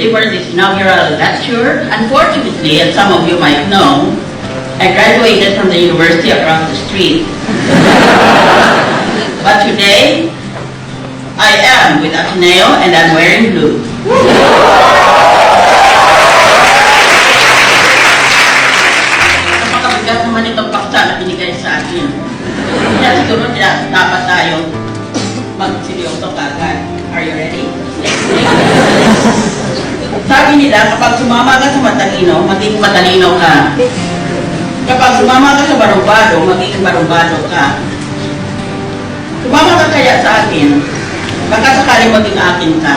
deliver this inaugural lecture. Unfortunately, as some of you might know, I graduated from the university across the street. But today, I am with Ateneo and I'm wearing blue. Napakabigat naman itong paksa na binigay sa akin. Kaya siguro dapat tayo magseryoso kagad. Are you ready? Sabi nila, kapag sumama ka sa matalino, maging matalino ka. Kapag sumama ka sa barumbado, maging barumbado ka. Sumama ka kaya sa akin, baka sakaling maging akin ka.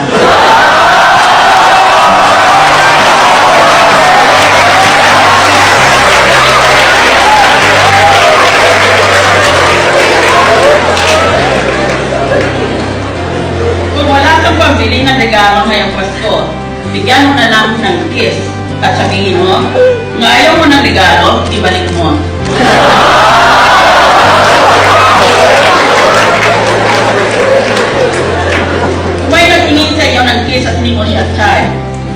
Kung wala kang pambili ng regalo ngayong Pasko, bigyan mo na lang ng kiss at sabihin mo, nga ayaw mo ng regalo, ibalik mo. Kung may nagtingin sa iyo ng kiss at hindi mo siya try,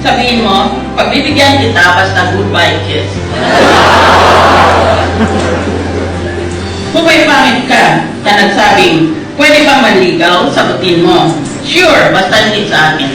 sabihin mo, pagbibigyan kita basta goodbye kiss. Kung may pangit ka na nagsabing, pwede bang manligaw, sagutin mo, sure, basta hindi sa akin.